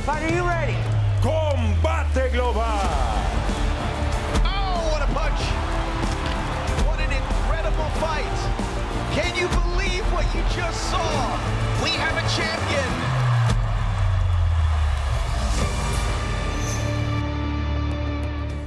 Fighter, you ready? Combate Global. Oh, what a punch. What an incredible fight. Can you believe what you just saw? We have a champion.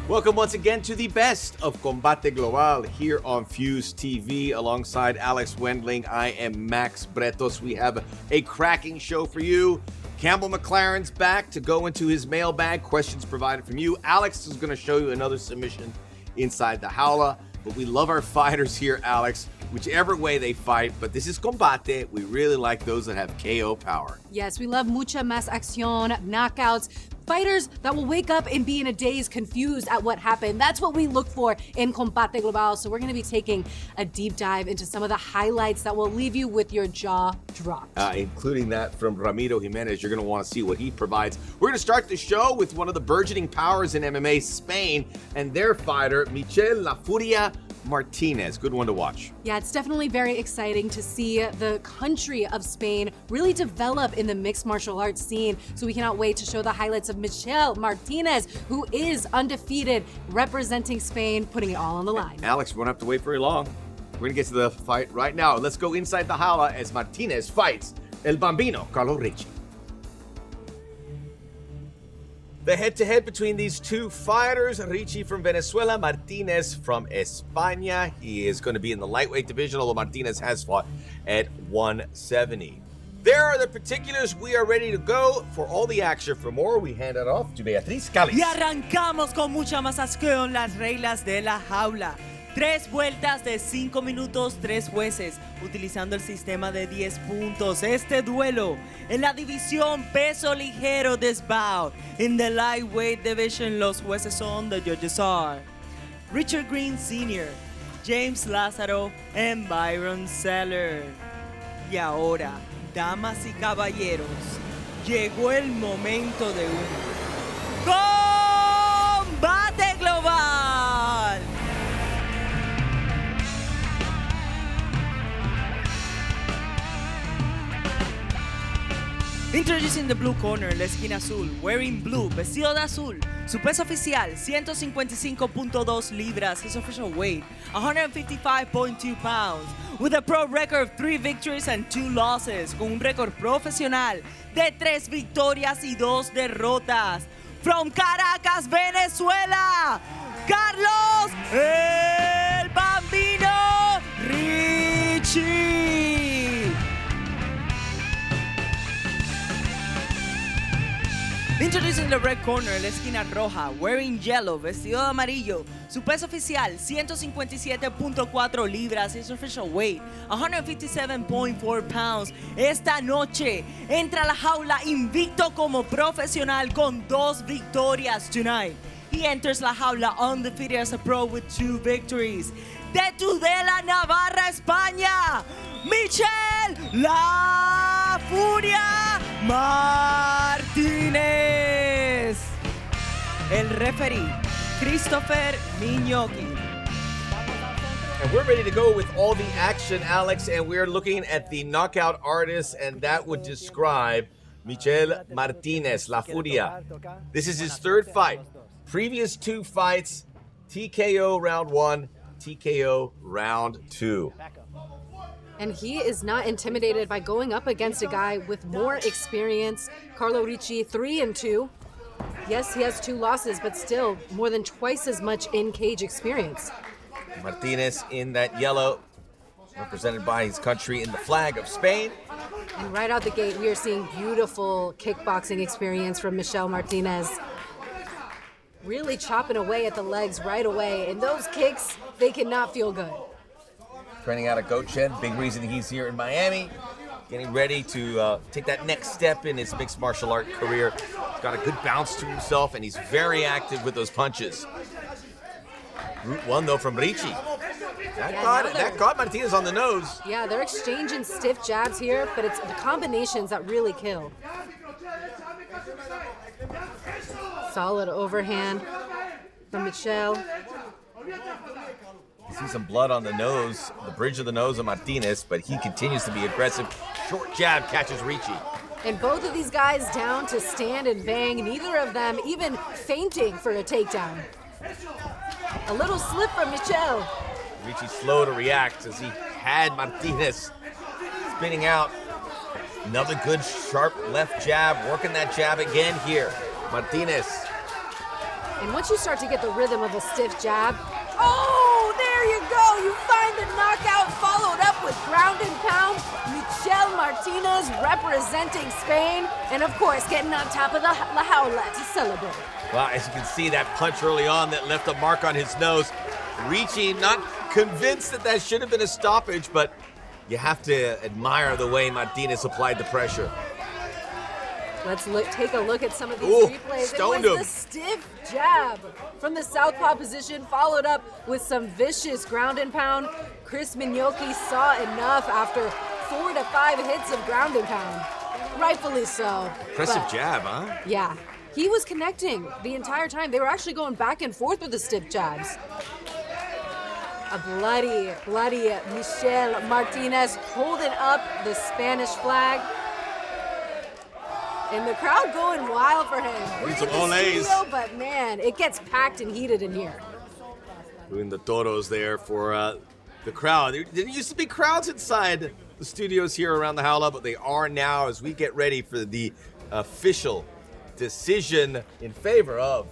Welcome once again to the best of Combate Global here on Fuse TV. Alongside Alex Wendling, I am Max Bretos. We have a cracking show for you. Campbell McLaren's back to go into his mailbag. Questions provided from you. Alex is going to show you another submission inside the jaula. But we love our fighters here, Alex, whichever way they fight. But this is Combate. We really like those that have KO power. Yes, we love mucha más acción, knockouts, fighters that will wake up and be in a daze confused at what happened. That's what we look for in Combate Global. So we're going to be taking a deep dive into some of the highlights that will leave you with your jaw dropped. Including that from Ramiro Jimenez. You're going to want to see what he provides. We're going to start the show with one of the burgeoning powers in MMA, Spain, and their fighter, Michel La Furia Martinez. Good one to watch. Yeah, it's definitely very exciting to see the country of Spain really develop in the mixed martial arts scene. So we cannot wait to show the highlights of Michel Martinez, who is undefeated, representing Spain, putting it all on the line. Alex, we won't have to wait very long. We're going to get to the fight right now. Let's go inside the jaula as Martinez fights El Bambino, Carlo Ricci. The head-to-head between these two fighters, Ricci from Venezuela, Martinez from España. He is going to be in the lightweight division, although Martinez has fought at 170. There are the particulars. We are ready to go. For all the action, for more, we hand it off to Beatriz Cáliz. Y arrancamos con mucha más acción, las reglas de la jaula. 3 vueltas de 5 minutos, 3 jueces, utilizando el sistema de 10 puntos. Este duelo en la división peso ligero desbound. In the lightweight division, los jueces son, the judges are Richard Green Sr., James Lázaro, and Byron Seller. Y ahora, damas y caballeros, llegó el momento de un combate global. Introducing the blue corner, la esquina azul, wearing blue, vestido de azul. Su peso oficial, 155.2 libras. His official weight, 155.2 pounds. With a pro record of 3 victories and 2 losses. Con un récord profesional de 3 victorias y 2 derrotas. From Caracas, Venezuela, Carlos El Bambino Ricci. Introducing the red corner, la esquina roja, wearing yellow, vestido de amarillo. Su peso oficial, 157.4 libras. His official weight, 157.4 pounds. Esta noche entra a la jaula invicto como profesional con 2 victorias tonight. He enters la jaula undefeated as a pro with 2 victories. De Tudela, Navarra, España, Michel La Furia Martinez. El referee, Christopher Miñoki. And we're ready to go with all the action, Alex, and we're looking at the knockout artist, and that would describe Michel Martinez, La Furia. This is his 3rd fight. Previous 2 fights, TKO round 1, TKO round 2. And he is not intimidated by going up against a guy with more experience. Carlo Ricci, 3-2. Yes, he has 2 losses, but still more than twice as much in-cage experience. Martinez in that yellow, represented by his country in the flag of Spain. And right out the gate, we are seeing beautiful kickboxing experience from Michel Martinez. Really chopping away at the legs right away. And those kicks, they cannot feel good. Training out of Gochen, big reason he's here in Miami. Getting ready to take that next step in his mixed martial art career. He's got a good bounce to himself, and he's very active with those punches. Route 1, though, from Ricci. That caught Martinez on the nose. Yeah, they're exchanging stiff jabs here, but it's the combinations that really kill. Solid overhand from Michel. You see some blood on the nose, the bridge of the nose of Martinez, but he continues to be aggressive. Short jab catches Ricci. And both of these guys down to stand and bang, neither of them even fainting for a takedown. A little slip from Michel. Ricci slow to react as he had Martinez spinning out. Another good sharp left jab, working that jab again here. Martinez. And once you start to get the rhythm of a stiff jab, oh, there you go. You find the knockout followed up with ground and pound. Michel Martinez representing Spain. And of course, getting on top of the La Jaula to celebrate. Well, as you can see, that punch early on that left a mark on his nose. Ricci not convinced that should have been a stoppage, but you have to admire the way Martinez applied the pressure. Let's take a look at some of these replays. Stoned it was him. the stiff jab from the southpaw position, followed up with some vicious ground and pound. Chris Mignocchi saw enough after 4 to 5 hits of ground and pound. Rightfully so. Impressive jab, huh? Yeah. He was connecting the entire time. They were actually going back and forth with the stiff jabs. A bloody Michel Martinez holding up the Spanish flag. And the crowd going wild for him. We're in the studio, but man, it gets packed and heated in here. Doing the toros there for the crowd. There used to be crowds inside the studios here around the Jaula, but they are now as we get ready for the official decision in favor of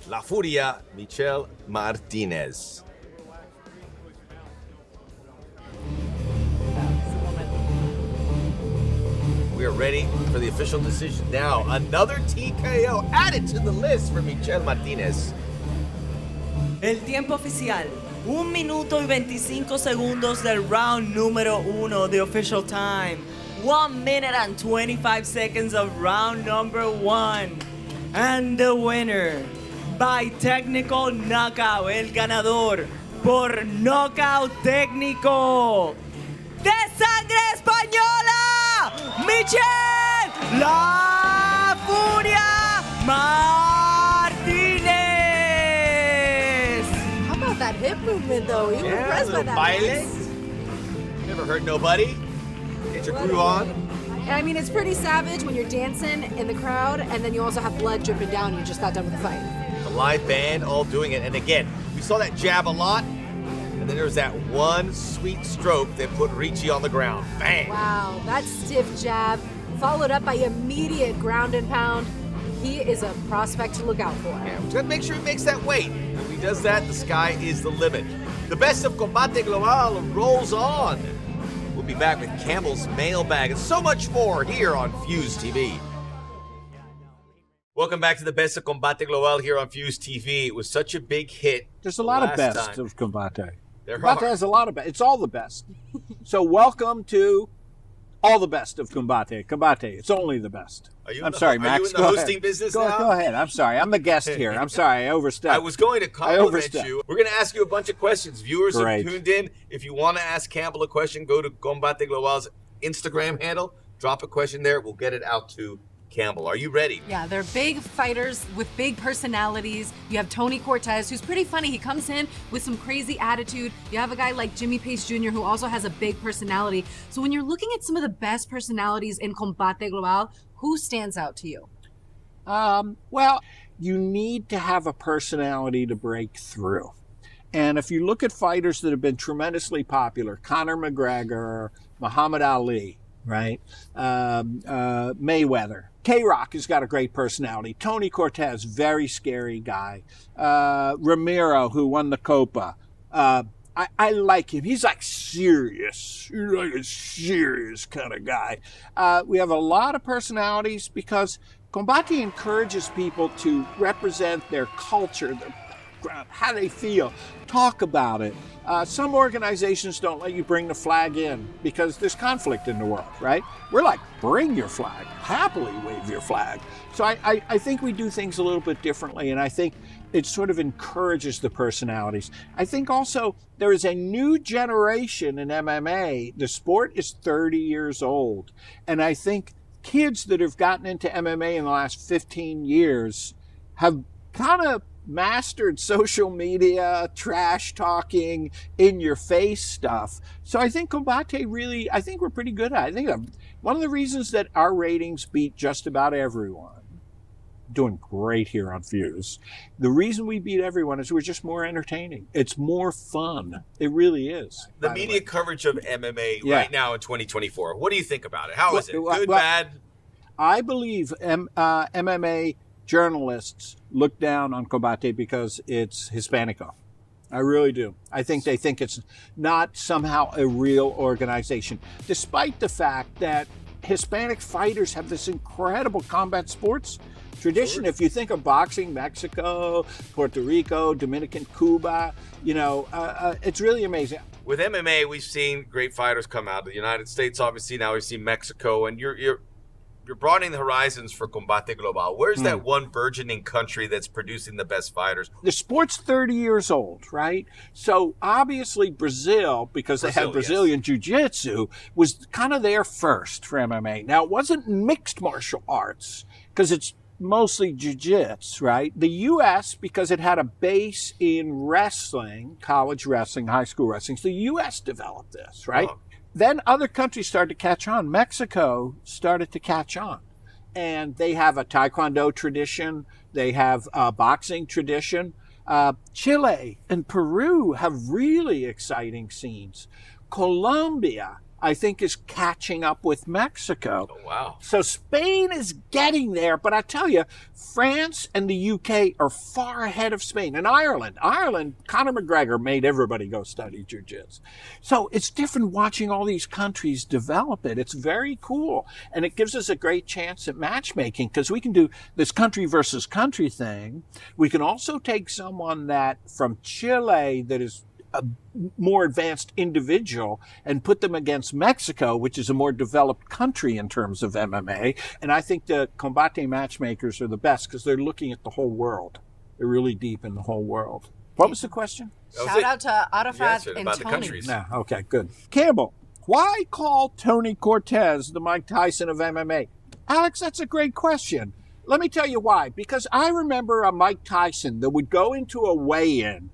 La Furia, Michel Martinez. We are ready for the official decision now. Another TKO added to the list for Michel Martinez. El tiempo oficial, 1 minuto y 25 segundos del round número 1, the official time. 1 minute and 25 seconds of round number 1. And the winner, by technical knockout, el ganador por knockout técnico de sangre española, Michel La Furia Martinez. How about that hip movement, though? You were impressed by that. Violent. Never hurt nobody. Get your groove on. I mean, it's pretty savage when you're dancing in the crowd, and then you also have blood dripping down. You just got done with the fight. The live band all doing it. And again, we saw that jab a lot. And then there was that one sweet stroke that put Ricci on the ground. Bang! Wow, that stiff jab, followed up by immediate ground and pound. He is a prospect to look out for. Yeah, we just gotta make sure he makes that weight. If he does that, the sky is the limit. The best of Combate Global rolls on. We'll be back with Campbell's mailbag and so much more here on Fuse TV. Welcome back to the best of Combate Global here on Fuse TV. It was such a big hit. There's a lot of best time. of Combate. There Combate are. has a lot of best. It's all the best. So welcome to all the best of Combate. Combate, it's only the best. I'm sorry, Max. Are you in the go hosting ahead. business go, now? Go ahead. I'm sorry. I'm the guest here. I'm sorry. I overstepped. I was going to compliment overstepped. you. We're going to ask you a bunch of questions. Viewers Great. have tuned in. If you want to ask Campbell a question, go to Combate Global's Instagram handle. Drop a question there. We'll get it out to Campbell. Are you ready? Yeah, they're big fighters with big personalities. You have Tony Cortez, who's pretty funny. He comes in with some crazy attitude. You have a guy like Jimmy Pace Jr., who also has a big personality. So when you're looking at some of the best personalities in Combate Global, who stands out to you? Well, you need to have a personality to break through. And if you look at fighters that have been tremendously popular, Conor McGregor, Muhammad Ali, right? Mayweather. K-Rock has got a great personality. Tony Cortez, very scary guy. Ramiro, who won the Copa. I like him. He's like serious. He's like a serious kind of guy. We have a lot of personalities because Combate encourages people to represent their culture, their background, how they feel, talk about it. Some organizations don't let you bring the flag in because there's conflict in the world, right? We're like, bring your flag, happily wave your flag. So I think we do things a little bit differently, and I think it sort of encourages the personalities. I think also there is a new generation in MMA. The sport is 30 years old, and I think kids that have gotten into MMA in the last 15 years have kind of mastered social media, trash talking, in your face stuff. So I think Combate really, I think we're pretty good at it. I think one of the reasons that our ratings beat just about everyone, doing great here on Fuse, the reason we beat everyone is we're just more entertaining. It's more fun. It really is. The media coverage of MMA right now in 2024, what do you think about it? How is it? Good, bad? I believe MMA journalists look down on Combate because it's Hispanico. I really do. I think they think it's not somehow a real organization, despite the fact that Hispanic fighters have this incredible combat sports tradition. If you think of boxing, Mexico, Puerto Rico, Dominican, Cuba, it's really amazing. With MMA, we've seen great fighters come out of the United States. Obviously, now we've seen Mexico, and you're broadening the horizons for Combate Global. Where's that one burgeoning country that's producing the best fighters? The sport's 30 years old, right? So obviously Brazil, because they had Brazilian Jiu-Jitsu, was kind of there first for MMA. Now, it wasn't mixed martial arts, because it's mostly jiu-jitsu, right? The U.S., because it had a base in wrestling, college wrestling, high school wrestling, so the U.S. developed this, right? Oh. Then other countries started to catch on. Mexico started to catch on. And they have a taekwondo tradition. They have a boxing tradition. Chile and Peru have really exciting scenes. Colombia, I think, is catching up with Mexico. Oh, wow. So Spain is getting there, but I tell you, France and the UK are far ahead of Spain. And Ireland, Conor McGregor made everybody go study jiu-jitsu. So it's different watching all these countries develop it. It's very cool. And it gives us a great chance at matchmaking, because we can do this country versus country thing. We can also take someone that from Chile that is a more advanced individual and put them against Mexico, which is a more developed country in terms of MMA. And I think the Combate matchmakers are the best because they're looking at the whole world. They're really deep in the whole world. What was the question? Shout out to Arafat and about Tony. The countries. No, okay, good. Campbell, why call Tony Cortez the Mike Tyson of MMA? Alex, that's a great question. Let me tell you why. Because I remember a Mike Tyson that would go into a weigh-in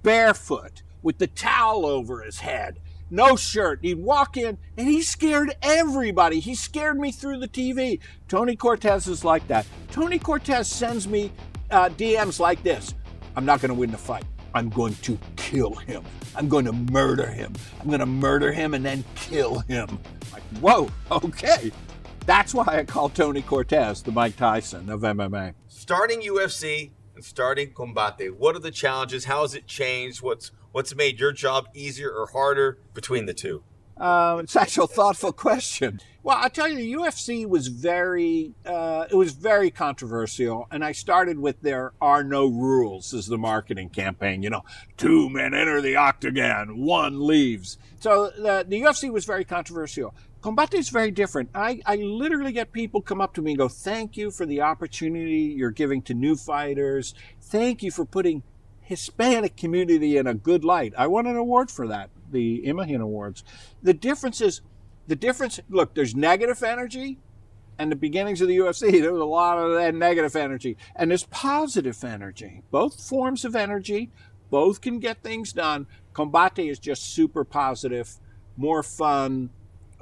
barefoot, with the towel over his head, no shirt. He'd walk in and he scared everybody. He scared me through the TV. Tony Cortez is like that. Tony Cortez sends me DMs like this. I'm not going to win the fight. I'm going to kill him. I'm going to murder him. I'm going to murder him and then kill him. Like, whoa, okay. That's why I call Tony Cortez the Mike Tyson of MMA. Starting UFC and starting Combate, what are the challenges? How has it changed? What's made your job easier or harder between the two? It's actually a thoughtful question. Well, I'll tell you, the UFC was very controversial, and I started with there are no rules as the marketing campaign. 2 men enter the octagon, 1 leaves. So the UFC was very controversial. Combate is very different. I literally get people come up to me and go, thank you for the opportunity you're giving to new fighters. Thank you for putting Hispanic community in a good light. I won an award for that, the Imahin Awards. The difference, look, there's negative energy, and the beginnings of the UFC, there was a lot of that negative energy. And there's positive energy. Both forms of energy, both can get things done. Combate is just super positive, more fun,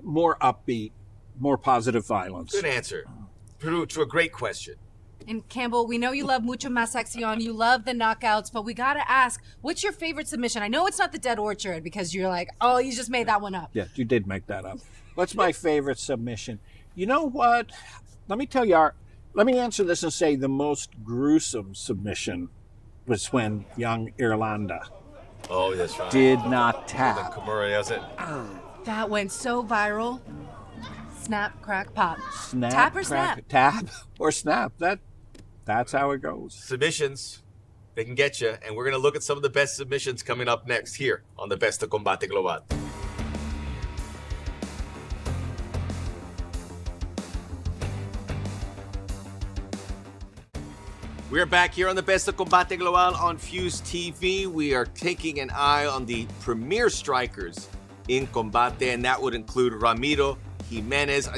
more upbeat, more positive violence. Good answer to a great question. And Campbell, we know you love Mucho Más Acción, you love the knockouts, but we gotta ask, what's your favorite submission? I know it's not the Dead Orchard because you're like, oh, you just made that one up. Yeah, you did make that up. What's my favorite submission? You know what? Let me answer this and say the most gruesome submission was when young Irlanda did not tap. Kimura does it. That went so viral. Snap, crack, pop. Snap, tap or crack, snap? Tap or snap. That's how it goes. Submissions, they can get you, and we're going to look at some of the best submissions coming up next here on the Best of Combate Global. We're back here on the Best of Combate Global on Fuse TV. We are taking an eye on the premier strikers in Combate, and that would include Ramiro Jimenez.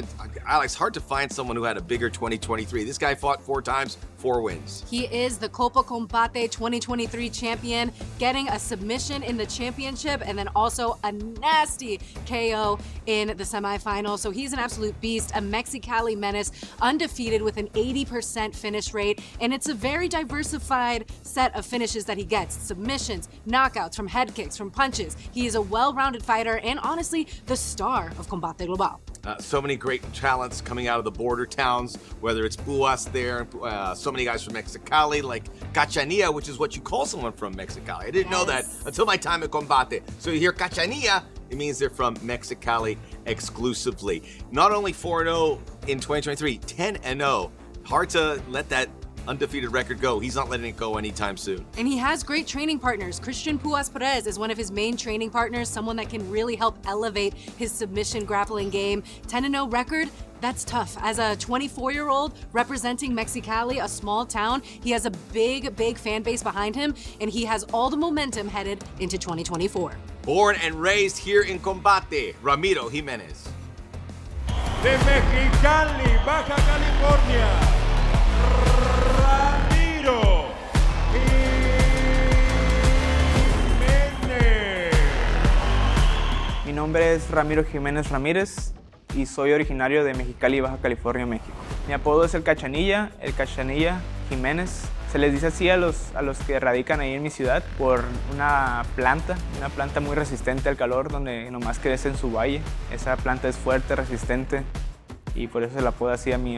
Alex, hard to find someone who had a bigger 2023. This guy fought 4 times, 4 wins. He is the Copa Combate 2023 champion, getting a submission in the championship and then also a nasty KO in the semifinal. So he's an absolute beast, a Mexicali menace, undefeated with an 80% finish rate. And it's a very diversified set of finishes that he gets. Submissions, knockouts, from head kicks, from punches. He is a well-rounded fighter and honestly, the star of Combate Global. So many great talents coming out of the border towns, whether it's Puas there, so many guys from Mexicali, like Cachanilla, which is what you call someone from Mexicali. I didn't know that until my time at Combate. So you hear Cachanilla, it means they're from Mexicali exclusively. Not only 4-0 in 2023, 10-0. Hard to let that undefeated record go. He's not letting it go anytime soon. And he has great training partners. Christian Puas Perez is one of his main training partners, someone that can really help elevate his submission grappling game. 10-0 record, that's tough. As a 24-year-old representing Mexicali, a small town, he has a big fan base behind him, and he has all the momentum headed into 2024. Born and raised here in Combate, Ramiro Jimenez. De Mexicali, Baja California, Ramiro Jimenez. Mi nombre es Ramiro Jiménez Ramírez y soy originario de Mexicali, Baja California, México. Mi apodo es el Cachanilla Jiménez. Se les dice así a los que radican ahí en mi ciudad por una planta muy resistente al calor, donde nomás crece en su valle. Esa planta es fuerte, resistente, y por eso se la apodo así a mi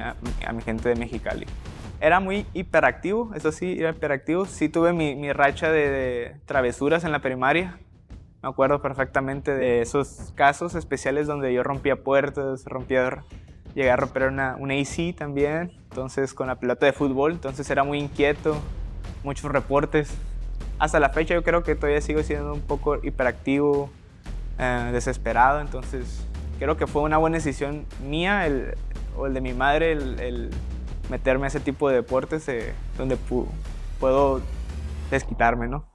gente de Mexicali. Era muy hiperactivo, eso sí, era hiperactivo. Sí tuve mi racha de travesuras en la primaria. Me acuerdo perfectamente de esos casos especiales donde yo rompía puertas, llegué a romper una AC también, entonces con la pelota de fútbol, entonces era muy inquieto, muchos reportes. Hasta la fecha yo creo que todavía sigo siendo un poco hiperactivo, desesperado, entonces creo que fue una buena decisión mía o el de mi madre el meterme a ese tipo de deportes donde puedo desquitarme, ¿no?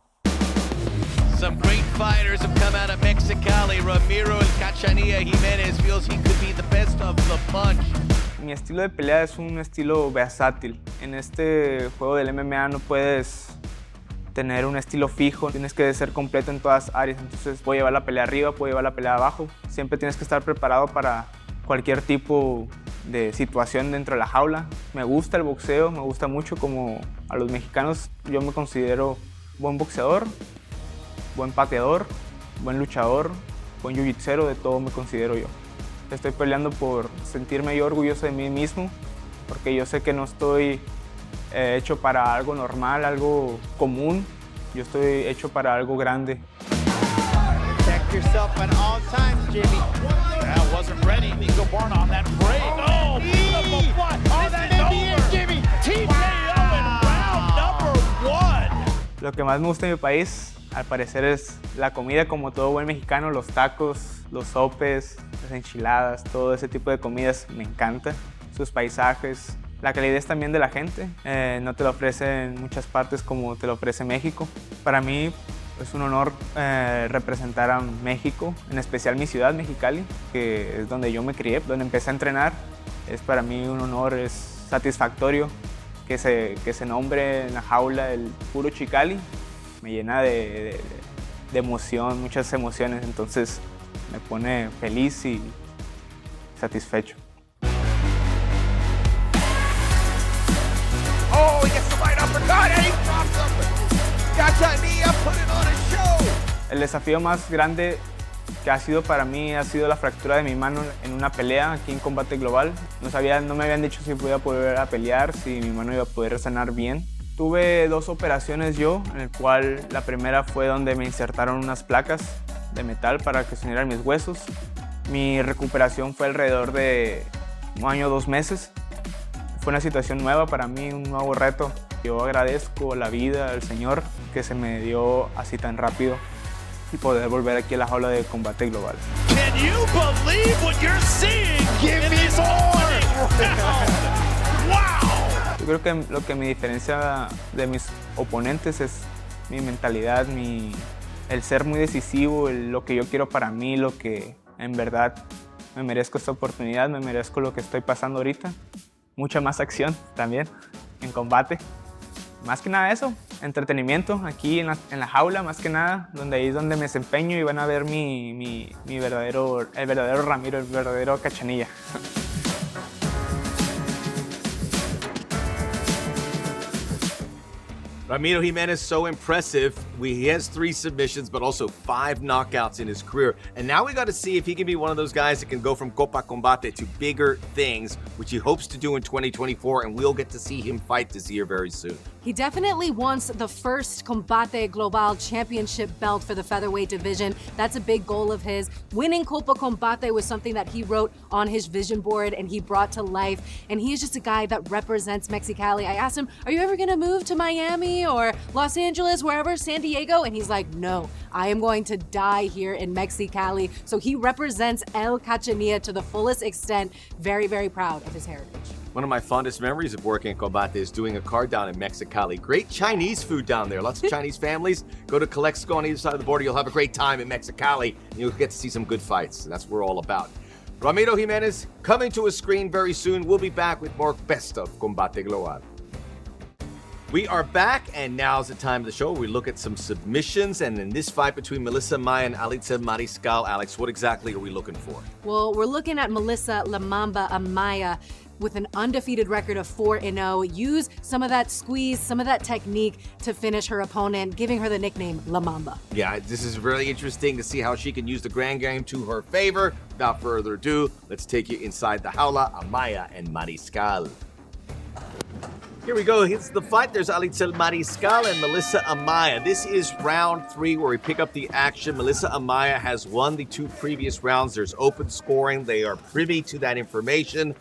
Some great fighters have come out of Mexicali. Ramiro El Cachanilla Jimenez feels he could be the best of the bunch. Mi estilo de pelea es un estilo versátil. En este juego del MMA no puedes tener un estilo fijo, tienes que ser completo en todas áreas. Entonces puedo llevar la pelea arriba, puedo llevar la pelea abajo. Siempre tienes que estar preparado para cualquier tipo de situación dentro de la jaula. Me gusta el boxeo, me gusta mucho. Como a los mexicanos, yo me considero buen boxeador, buen pateador, buen luchador, buen jiu-jitsu, de todo me considero yo. Estoy peleando por sentirme yo orgulloso de mí mismo, porque yo sé que no estoy hecho para algo normal, algo común. Yo estoy hecho para algo grande. Protect yourself at all times, Jimmy. That wasn't ready. Nico Barn on that break. Oh, beautiful fly. Oh, that Indian Jimmy. TKO in round number 1. Lo que más me gusta de mi país, al parecer, es la comida, como todo buen mexicano, los tacos, los sopes, las enchiladas, todo ese tipo de comidas me encanta. Sus paisajes, la calidez también de la gente, no te lo ofrece en muchas partes como te lo ofrece México. Para mí es un honor representar a México, en especial mi ciudad, Mexicali, que es donde yo me crié, donde empecé a entrenar. Es para mí un honor, es satisfactorio que se nombre en la jaula el puro Chicali. Me llena de emoción, muchas emociones, entonces me pone feliz y satisfecho. Oh, he gets the right uppercut and he drops him. Cachanilla put it on a show. El desafío más grande que ha sido para mí ha sido la fractura de mi mano en una pelea aquí en Combate Global. No me habían dicho si podía volver a pelear, si mi mano iba a poder sanar bien. Tuve 2 operaciones yo, en el cual la primera fue donde me insertaron unas placas de metal para que se unieran mis huesos. Mi recuperación fue alrededor de 1 año, 2 meses. Fue una situación nueva para mí, un nuevo reto. Yo agradezco la vida al Señor que se me dio así tan rápido y poder volver aquí a la jaula de Combate Global. Can you believe what you're seeing? Give me more. Wow. Yo creo que lo que me diferencia de mis oponentes es mi mentalidad, el ser muy decisivo, lo que yo quiero para mí, lo que en verdad me merezco esta oportunidad, me merezco lo que estoy pasando ahorita. Mucha más acción también. en combate. Más que nada eso, entretenimiento aquí en la jaula, más que nada, donde ahí es donde me desempeño y van a ver el verdadero Ramiro, el verdadero Cachanilla. Ramiro Jimenez, so impressive. He has 3 submissions, but also 5 knockouts in his career. And now we got to see if he can be one of those guys that can go from Copa Combate to bigger things, which he hopes to do in 2024. And we'll get to see him fight this year very soon. He definitely wants the first Combate Global Championship belt for the featherweight division. That's a big goal of his. Winning Copa Combate was something that he wrote on his vision board and he brought to life. And he is just a guy that represents Mexicali. I asked him, are you ever going to move to Miami or Los Angeles, wherever, San Diego? And he's like, no, I am going to die here in Mexicali. So he represents El Cachanilla to the fullest extent. Very, very proud of his heritage. One of my fondest memories of working at Combate is doing a card down in Mexicali. Great Chinese food down there. Lots of Chinese families. Go to Calexico on either side of the border. You'll have a great time in Mexicali. And you'll get to see some good fights. And that's what we're all about. Ramiro Jimenez coming to a screen very soon. We'll be back with more Best of Combate Global. We are back, and now's the time of the show where we look at some submissions. And in this fight between Melissa Amaya and Alitza Mariscal, Alex, what exactly are we looking for? Well, we're looking at Melissa La Mamba Amaya with an undefeated record of 4-0. Use some of that squeeze, some of that technique to finish her opponent, giving her the nickname La Mamba. Yeah, this is really interesting to see how she can use the grand game to her favor. Without further ado, let's take you inside the jaula, Amaya and Mariscal. Here we go. Here's the fight. There's Alitza Mariscal and Melissa Amaya. This is round 3 where we pick up the action. Melissa Amaya has won the 2 previous rounds. There's open scoring. They are privy to that information.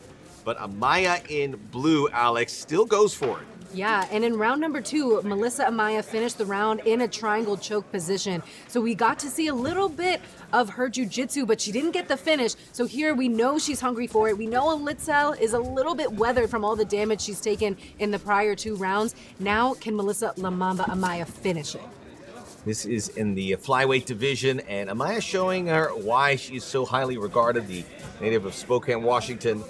But Amaya in blue, Alex, still goes for it. Yeah, and in round number 2, Melissa Amaya finished the round in a triangle choke position. So we got to see a little bit of her jiu-jitsu, but she didn't get the finish. So here we know she's hungry for it. We know Alitza is a little bit weathered from all the damage she's taken in the prior 2 rounds. Now can Melissa La Mamba Amaya finish it? This is in the flyweight division, and Amaya showing her why she's so highly regarded, the native of Spokane, Washington,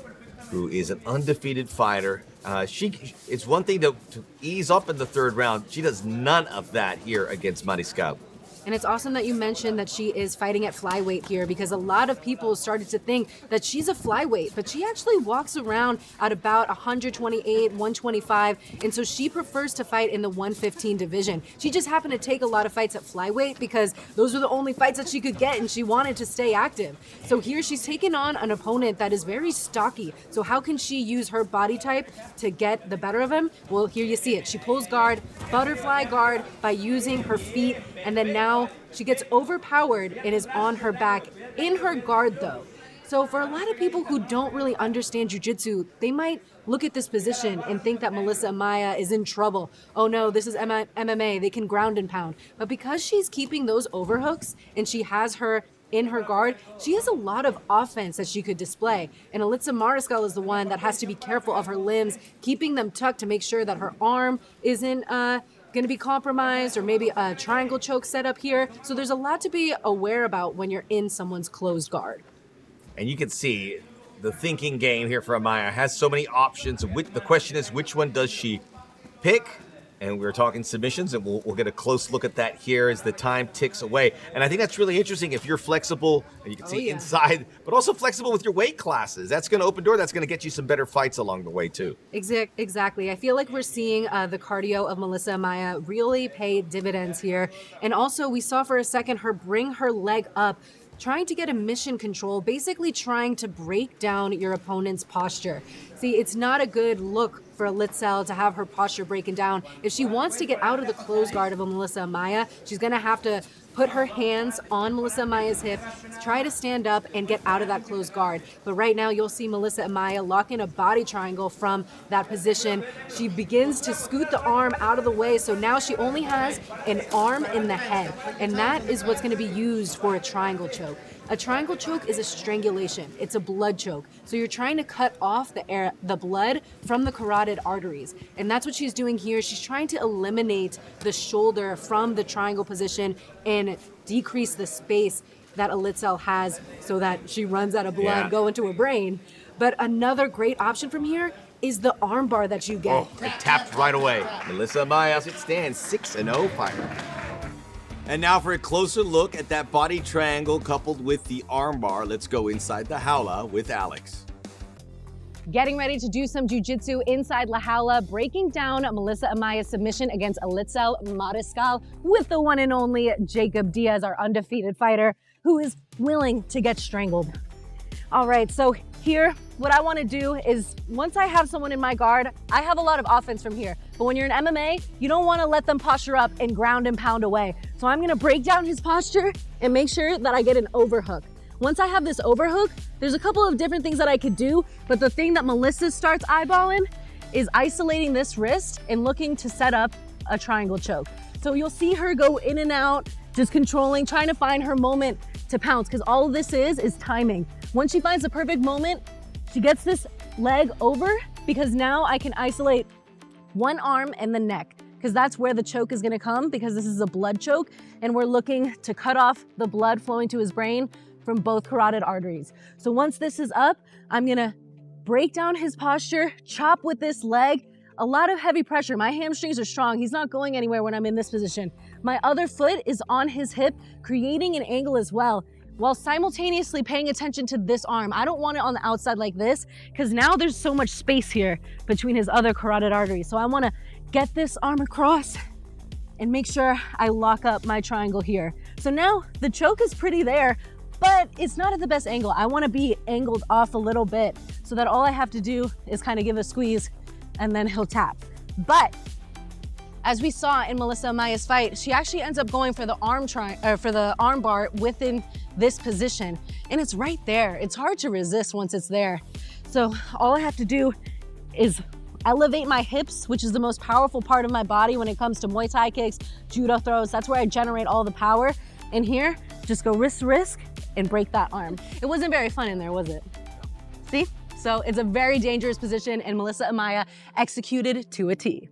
who is an undefeated fighter. It's one thing to ease up in the 3rd round. She does none of that here against Mariscal. And it's awesome that you mentioned that she is fighting at flyweight here, because a lot of people started to think that she's a flyweight, but she actually walks around at about 128, 125, and so she prefers to fight in the 115 division. She just happened to take a lot of fights at flyweight because those were the only fights that she could get, and she wanted to stay active. So here she's taking on an opponent that is very stocky. So how can she use her body type to get the better of him? Well, here you see it. She pulls guard, butterfly guard by using her feet, and then now she gets overpowered and is on her back in her guard though. So for a lot of people who don't really understand jiu-jitsu, they might look at this position and think that Melissa Amaya is in trouble. Oh no, this is MMA, they can ground and pound. But because she's keeping those overhooks and she has her in her guard, she has a lot of offense that she could display. And Alitza Mariscal is the one that has to be careful of her limbs, keeping them tucked to make sure that her arm isn't going to be compromised, or maybe a triangle choke set up here. So there's a lot to be aware about when you're in someone's closed guard. And you can see the thinking game here for Amaya has so many options. The question is, which one does she pick? And we're talking submissions, and we'll get a close look at that here as the time ticks away. And I think that's really interesting if you're flexible, and you can see inside, but also flexible with your weight classes. That's going to open door. That's going to get you some better fights along the way, too. Exactly. I feel like we're seeing the cardio of Melissa Amaya really pay dividends here. And also, we saw for a second her bring her leg up, trying to get a mission control, basically trying to break down your opponent's posture. See, it's not a good look for Alitza to have her posture breaking down. If she wants to get out of the closed guard of a Melissa Amaya, she's going to have to put her hands on Melissa Amaya's hip, try to stand up and get out of that closed guard. But right now, you'll see Melissa Amaya lock in a body triangle from that position. She begins to scoot the arm out of the way, so now she only has an arm in the head, and that is what's going to be used for a triangle choke. A triangle choke is a strangulation. It's a blood choke. So you're trying to cut off the blood from the carotid arteries. And that's what she's doing here. She's trying to eliminate the shoulder from the triangle position and decrease the space that Alitza has so that she runs out of blood going to her brain. But another great option from here is the armbar that you get. Oh, it tapped right away. Melissa Amaya, as it stands, 6-0 fighter. And now for a closer look at that body triangle coupled with the armbar. Let's go inside the jaula with Alex. Getting ready to do some jiu-jitsu inside La Jaula, breaking down Melissa Amaya's submission against Elitzel Mariscal with the one and only Jacob Diaz, our undefeated fighter, who is willing to get strangled. All right, so here, what I want to do is, once I have someone in my guard, I have a lot of offense from here. But when you're in MMA, you don't want to let them posture up and ground and pound away. So I'm going to break down his posture and make sure that I get an overhook. Once I have this overhook, there's a couple of different things that I could do, but the thing that Melissa starts eyeballing is isolating this wrist and looking to set up a triangle choke. So you'll see her go in and out, just controlling, trying to find her moment to pounce, because all this is timing. Once she finds the perfect moment, she gets this leg over, because now I can isolate one arm and the neck, because that's where the choke is gonna come, because this is a blood choke, and we're looking to cut off the blood flowing to his brain from both carotid arteries. So once this is up, I'm gonna break down his posture, chop with this leg, a lot of heavy pressure. My hamstrings are strong. He's not going anywhere when I'm in this position. My other foot is on his hip, creating an angle as well, while simultaneously paying attention to this arm. I don't want it on the outside like this, because now there's so much space here between his other carotid arteries. So I wanna get this arm across and make sure I lock up my triangle here. So now the choke is pretty there, but it's not at the best angle. I wanna be angled off a little bit so that all I have to do is kind of give a squeeze and then he'll tap. But as we saw in Melissa Amaya's fight, she actually ends up going for the arm bar within this position, and it's right there. It's hard to resist once it's there. So all I have to do is elevate my hips, which is the most powerful part of my body when it comes to Muay Thai kicks, judo throws. That's where I generate all the power. And here, just go wrist, and break that arm. It wasn't very fun in there, was it? See? So it's a very dangerous position, and Melissa Amaya executed to a T.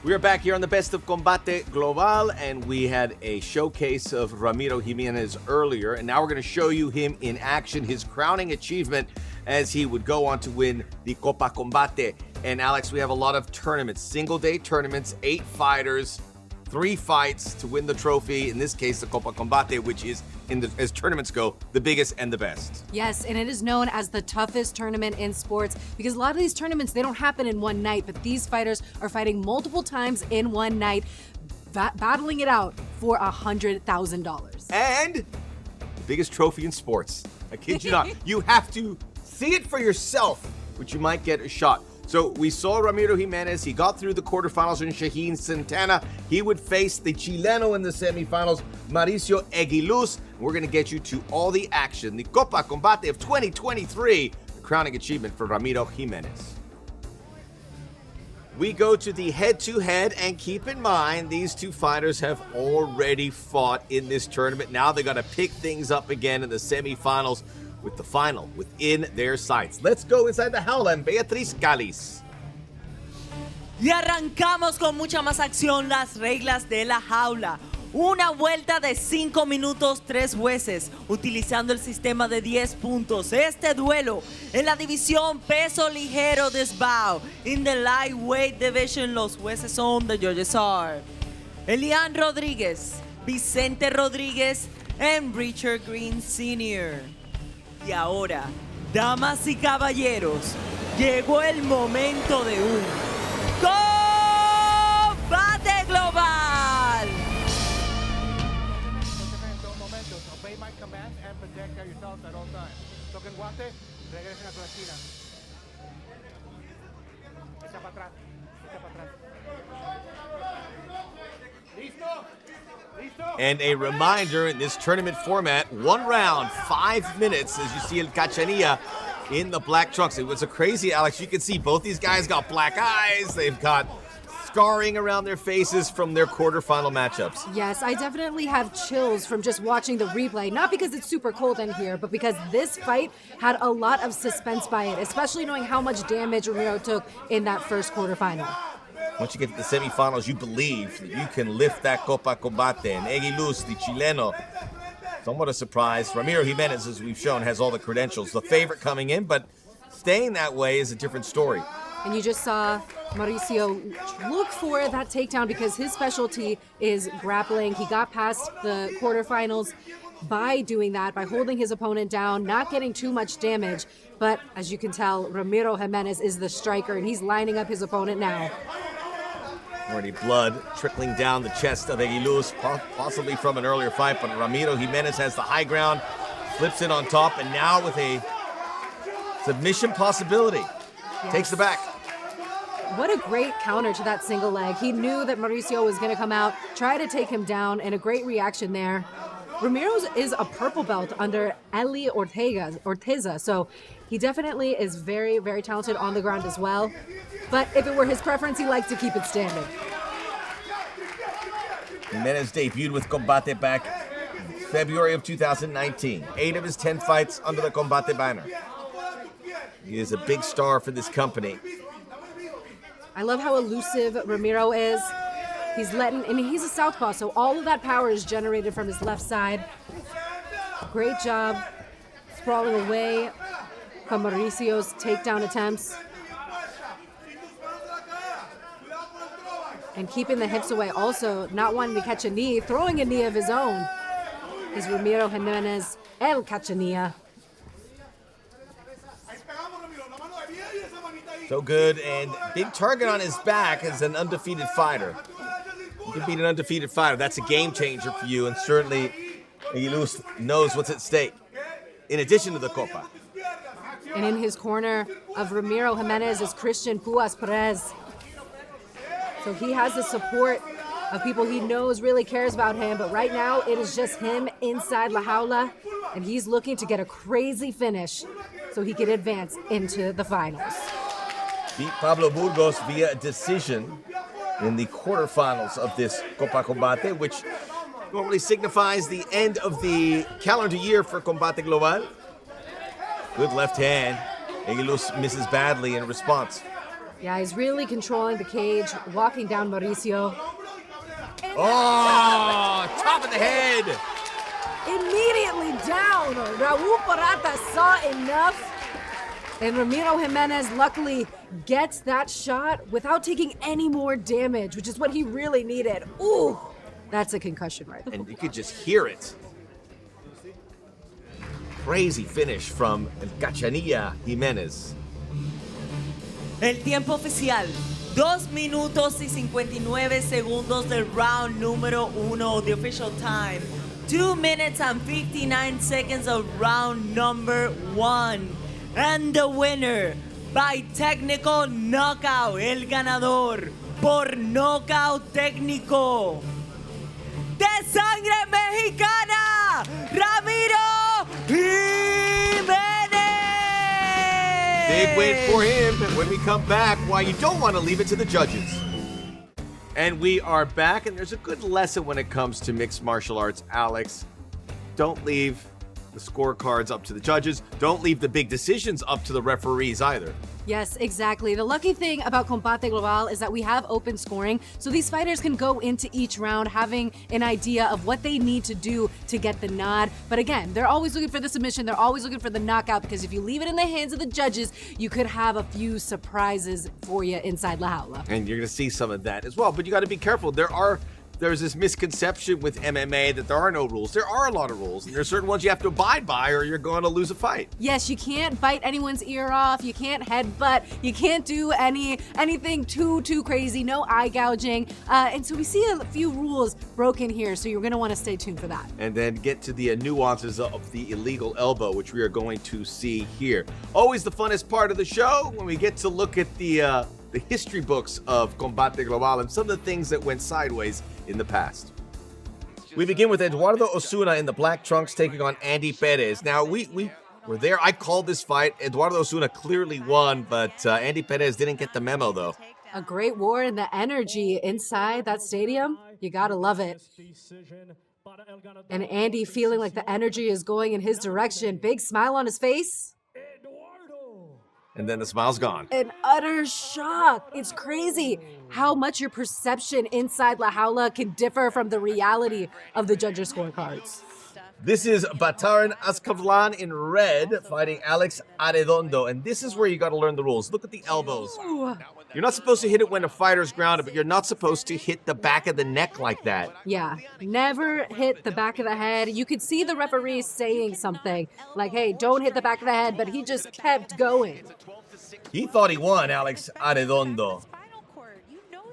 We are back here on the Best of Combate Global, and we had a showcase of Ramiro Jimenez earlier, and now we're going to show you him in action, his crowning achievement as he would go on to win the Copa Combate. And Alex, we have a lot of tournaments, single-day tournaments, 8 fighters, 3 fights to win the trophy. In this case, the Copa Combate, which is, as tournaments go, the biggest and the best. Yes, and it is known as the toughest tournament in sports, because a lot of these tournaments, they don't happen in one night, but these fighters are fighting multiple times in one night, battling it out for $100,000. And the biggest trophy in sports. I kid you not. You have to see it for yourself, which you might get a shot. So we saw Ramiro Jimenez. He got through the quarterfinals in Shaheen Santana. He would face the Chileno in the semifinals, Mauricio Eguiluz. We're going to get you to all the action. The Copa Combate of 2023, the crowning achievement for Ramiro Jimenez. We go to the head-to-head, and keep in mind, these two fighters have already fought in this tournament. Now they got to pick things up again in the semifinals, with the final within their sights. Let's go inside the jaula en Beatriz Cáliz. Y arrancamos con mucha más acción, las reglas de la jaula. Una vuelta de 5 minutos, 3 jueces, utilizando el sistema de 10 puntos. Este duelo en la división peso ligero de SBAO. In the lightweight division, los jueces son the judges are Elian Rodríguez, Vicente Rodríguez, and Richard Green Sr. Y ahora, damas y caballeros, llegó el momento de un combate global. Obey my command and protect yourselves at all times. Toquen guante, regresen a su esquina. Echa para atrás, echa para atrás. ¿Listo? And a reminder, in this tournament format, 1 round, 5 minutes, as you see El Cachanilla in the black trunks. It was a crazy, Alex. You can see both these guys got black eyes. They've got scarring around their faces from their quarterfinal matchups. Yes, I definitely have chills from just watching the replay. Not because it's super cold in here, but because this fight had a lot of suspense by it, especially knowing how much damage Ramiro took in that first quarterfinal. Once you get to the semifinals, you believe that you can lift that Copa Combate. And Eguiluz, the Chileno, somewhat a surprise. Ramiro Jimenez, as we've shown, has all the credentials. The favorite coming in, but Staying that way is a different story. And you just saw Mauricio look for that takedown because his specialty is grappling. He got past the quarterfinals by doing that, by holding his opponent down, not getting too much damage. But as you can tell, Ramiro Jimenez is the striker, and he's lining up his opponent now. Already blood trickling down the chest of Aguiluz, possibly from an earlier fight, but Ramiro Jimenez has the high ground, flips it on top, and now with a submission possibility, takes the back. What a great counter to that single leg. He knew that Mauricio was going to come out, try to take him down, and a great reaction there. Ramiro is a purple belt under Eli Ortega, so he definitely is very, very talented on the ground as well. But if it were his preference, he likes to keep it standing. Jimenez debuted with Combate back in February of 2019. 8 of his 10 fights under the Combate banner. He is a big star for this company. I love how elusive Ramiro is. He's he's a southpaw, so all of that power is generated from his left side. Great job sprawling away from Mauricio's takedown attempts. And keeping the hips away, also not wanting to catch a knee, throwing a knee of his own, is Ramiro Jimenez, El Cachanilla. So good, and big target on his back as an undefeated fighter. You can beat an undefeated fighter. That's a game changer for you, and certainly Aguiluz knows what's at stake, in addition to the Copa. And in his corner of Ramiro Jimenez is Christian Puas Perez. So he has the support of people he knows really cares about him, but right now it is just him inside La Jaula, and he's looking to get a crazy finish so he can advance into the finals. Beat Pablo Burgos via decision in the quarterfinals of this Copa Combate, which normally signifies the end of the calendar year for Combate Global. Good left hand. Aguiluz misses badly in response. Yeah, he's really controlling the cage, walking down Mauricio. Oh, top of the head. Immediately down. Raul Parata saw enough. And Ramiro Jimenez luckily gets that shot without taking any more damage, which is what he really needed. Ooh, that's a concussion right there. And you could just hear it. Crazy finish from El Cachanilla Jimenez. El tiempo oficial, 2 minutos y 59 segundos del round número 1, the official time. 2 minutes and 59 seconds of round number 1. And the winner, by technical knockout, el ganador, por knockout técnico, de sangre mexicana, Ramiro Jimenez! Big win for him. And when we come back, why you don't want to leave it to the judges. And we are back, and there's a good lesson when it comes to mixed martial arts, Alex. Don't leave the scorecards up to the judges. Don't leave the big decisions up to the referees either. Yes, exactly. The lucky thing about Combate Global is that we have open scoring, so these fighters can go into each round having an idea of what they need to do to get the nod. But again, they're always looking for the submission. They're always looking for the knockout, because if you leave it in the hands of the judges, you could have a few surprises for you inside La Jaula. And you're going to see some of that as well. But you got to be careful. There's this misconception with MMA that there are no rules. There are a lot of rules, and there's certain ones you have to abide by or you're going to lose a fight. Yes, you can't bite anyone's ear off, you can't headbutt, you can't do anything too crazy, no eye gouging. And so we see a few rules broken here, so you're going to want to stay tuned for that. And then get to the nuances of the illegal elbow, which we are going to see here. Always the funnest part of the show when we get to look at the history books of Combate Global and some of the things that went sideways in the past. We begin with Eduardo Osuna in the black trunks taking on Andy Perez. Now, we were there. I called this fight. Eduardo Osuna clearly won, but Andy Perez didn't get the memo, though. A great war in the energy inside that stadium. You gotta love it. And Andy feeling like the energy is going in his direction. Big smile on his face. And then the smile's gone. An utter shock. It's crazy how much your perception inside La Jaula can differ from the reality of the judges' scorecards. This is Bataran Azkavlan in red fighting Alex Arredondo. And this is where you got to learn the rules. Look at the elbows. You're not supposed to hit it when a fighter's grounded, but you're not supposed to hit the back of the neck like that. Yeah, never hit the back of the head. You could see the referee saying something like, hey, don't hit the back of the head, but he just kept going. He thought he won, Alex Arredondo.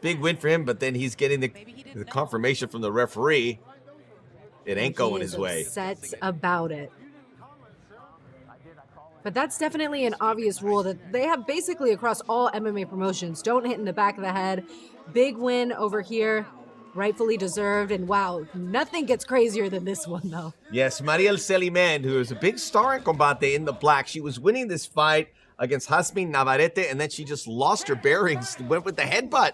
Big win for him, but then he's getting the confirmation from the referee. It ain't going his way. Upset about it. But that's definitely an obvious rule that they have basically across all MMA promotions. Don't hit in the back of the head. Big win over here, rightfully deserved. And wow, nothing gets crazier than this one, though. Yes, Mariel Seliman, who is a big star in Combate in the black. She was winning this fight against Jasmine Navarrete, and then she just lost her bearings, went with the headbutt.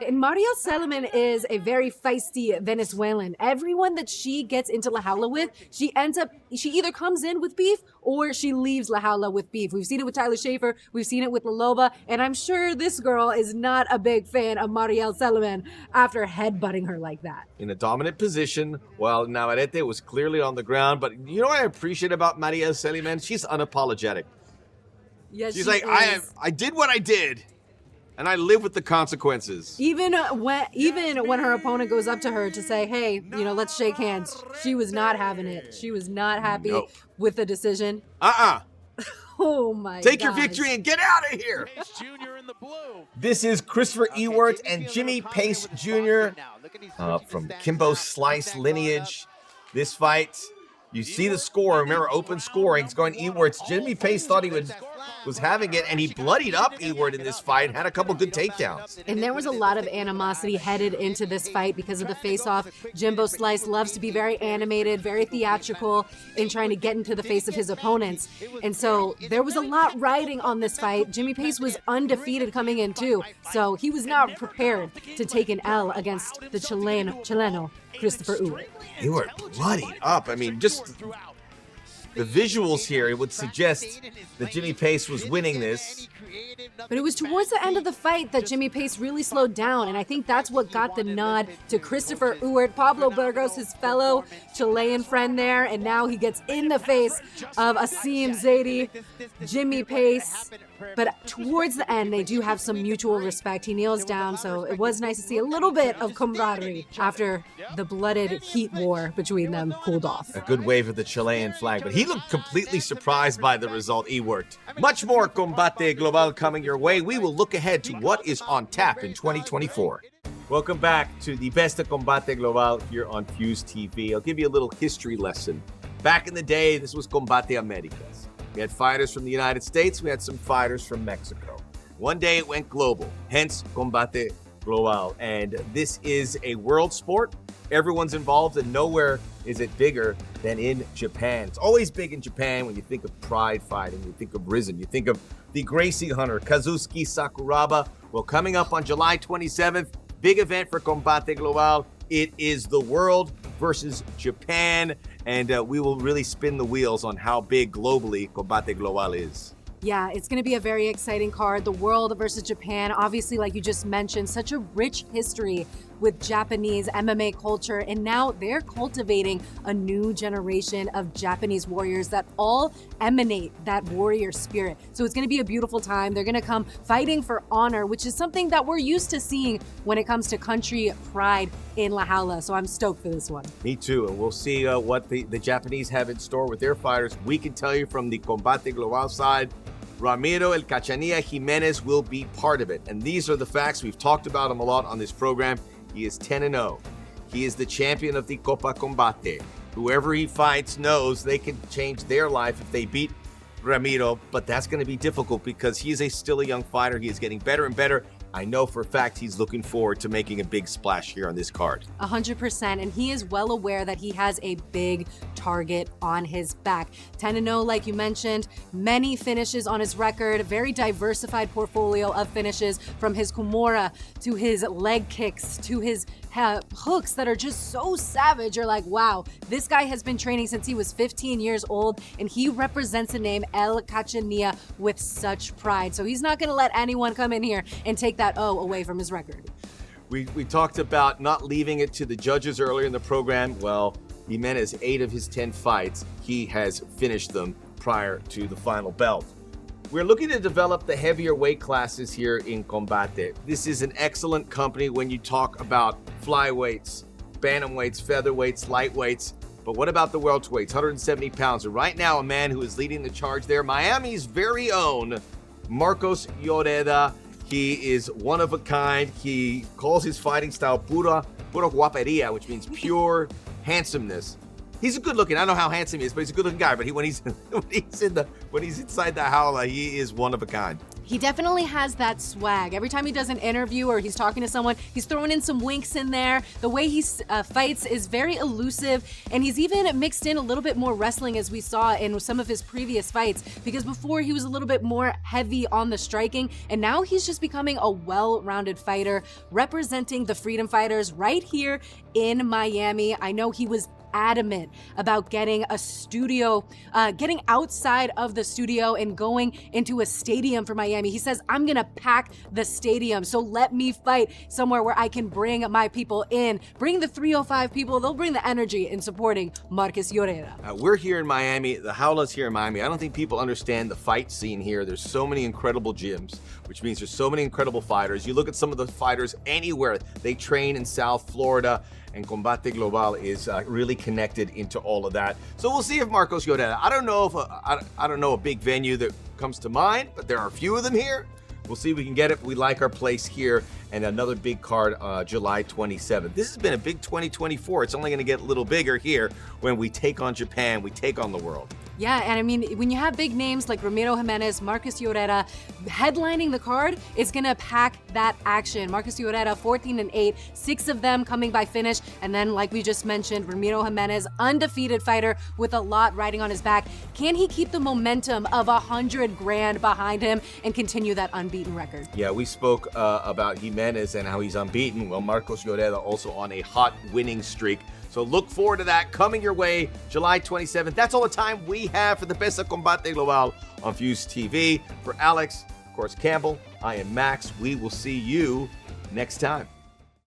And Mariel Seliman is a very feisty Venezuelan. Everyone that she gets into La Jaula with, she either comes in with beef or she leaves La Jaula with beef. We've seen it with Tyler Schaefer, we've seen it with La Loba, and I'm sure this girl is not a big fan of Mariel Seliman after headbutting her like that. In a dominant position, while Navarrete was clearly on the ground. But you know what I appreciate about Mariel Seliman? She's unapologetic. Yes, She's like, I did what I did. And I live with the consequences. Even when her opponent goes up to her to say, hey, let's shake hands, she was not having it. She was not happy with the decision. Oh my god. Take your victory and get out of here. This is Christopher Ewart and Jimmy Pace Jr. From Kimbo Slice lineage. This fight, you see the score. Remember, open scoring. It's going Ewart's. Jimmy Pace thought he was having it, and he bloodied up Ewart in this fight, had a couple good takedowns. And there was a lot of animosity headed into this fight because of the face-off. Jimbo Slice loves to be very animated, very theatrical in trying to get into the face of his opponents. And so there was a lot riding on this fight. Jimmy Pace was undefeated coming in too, so he was not prepared to take an L against the Chileno Christopher Ewart. Ewart bloodied up. I mean, just the visuals here, it would suggest that Jimmy Pace was winning this. But it was towards the end of the fight that Jimmy Pace really slowed down, and I think that's what got the nod to Christopher Ewart. Pablo Burgos, his fellow Chilean friend there, and now he gets in the face of Asim Zaidi, Jimmy Pace. But towards the end, they do have some mutual respect. He kneels down, so it was nice to see a little bit of camaraderie after the blooded heat war between them cooled off. A good wave of the Chilean flag, but he looked completely surprised by the result, Ewart. Much more Combate Global coming your way. We will look ahead to what is on tap in 2024. Welcome back to the best of Combate Global here on Fuse TV. I'll give you a little history lesson. Back in the day, this was Combate Americas. We had fighters from the United States. We had some fighters from Mexico. One day it went global, hence Combate Global. And this is a world sport. Everyone's involved, and nowhere is it bigger than in Japan. It's always big in Japan when you think of pride fighting, you think of Risen, you think of the Gracie Hunter, Kazuki Sakuraba. Well, coming up on July 27th, big event for Combate Global. It is the world versus Japan, and we will really spin the wheels on how big globally Combate Global is. Yeah, it's going to be a very exciting card. The world versus Japan, obviously, like you just mentioned, such a rich history with Japanese MMA culture, and now they're cultivating a new generation of Japanese warriors that all emanate that warrior spirit. So it's going to be a beautiful time. They're going to come fighting for honor, which is something that we're used to seeing when it comes to country pride in La Jaula. So I'm stoked for this one. Me too, and we'll see what the Japanese have in store with their fighters. We can tell you from the Combate Global side, Ramiro El Cachanilla Jimenez will be part of it. And these are the facts. We've talked about him a lot on this program. He is 10-0. He is the champion of the Copa Combate. Whoever he fights knows they can change their life if they beat Ramiro, but that's going to be difficult because he is still a young fighter. He is getting better and better. I know for a fact he's looking forward to making a big splash here on this card. 100%, and he is well aware that he has a big target on his back. 10-0, like you mentioned, many finishes on his record, a very diversified portfolio of finishes, from his Kimura to his leg kicks to his hooks that are just so savage. You're like, wow, this guy has been training since he was 15 years old, and he represents the name El Cachanilla with such pride. So he's not going to let anyone come in here and take that O away from his record. We talked about not leaving it to the judges earlier in the program. Well, Jimenez, 8 of his 10 fights, he has finished them prior to the final belt. We're looking to develop the heavier weight classes here in Combate. This is an excellent company when you talk about flyweights, bantamweights, featherweights, lightweights. But what about the welterweights, 170 pounds? And right now, a man who is leading the charge there, Miami's very own Marcos Lloreda. He is one of a kind. He calls his fighting style pura guaperia, which means pure handsomeness. He's a good looking. I don't know how handsome he is, but he's a good looking guy. But when he's inside the jaula, he is one of a kind. He definitely has that swag. Every time he does an interview or he's talking to someone, he's throwing in some winks in there. The way he fights is very elusive, and he's even mixed in a little bit more wrestling, as we saw in some of his previous fights, because before he was a little bit more heavy on the striking, and now he's just becoming a well-rounded fighter, representing the Freedom Fighters right here in Miami. I know he was adamant about getting a studio, getting outside of the studio and going into a stadium for Miami. He says, I'm gonna pack the stadium, so let me fight somewhere where I can bring my people in, bring the 305 people. They'll bring the energy in supporting Marcos Lloreda. We're here in Miami. The jaula's here in Miami. I don't think people understand the fight scene here. There's so many incredible gyms, which means there's so many incredible fighters. You look at some of the fighters anywhere. They train in South Florida, and Combate Global is really connected into all of that. So we'll see if Marcos Lloreda. I don't know a big venue that comes to mind, but there are a few of them here. We'll see if we can get it. We like our place here, and another big card July 27th. This has been a big 2024. It's only going to get a little bigger here when we take on Japan, we take on the world. Yeah, and I mean, when you have big names like Ramiro Jimenez, Marcos Lloreda headlining the card, it's gonna pack that action. Marcos Lloreda, 14-8, 6 of them coming by finish, and then, like we just mentioned, Ramiro Jimenez, undefeated fighter with a lot riding on his back. Can he keep the momentum of $100,000 behind him and continue that unbeaten record? Yeah, we spoke about Jimenez and how he's unbeaten. Well, Marcos Lloreda also on a hot winning streak. So look forward to that coming your way July 27th. That's all the time we have for the Best of Combate Global on Fuse TV. For Alex, of course, Campbell, I am Max. We will see you next time.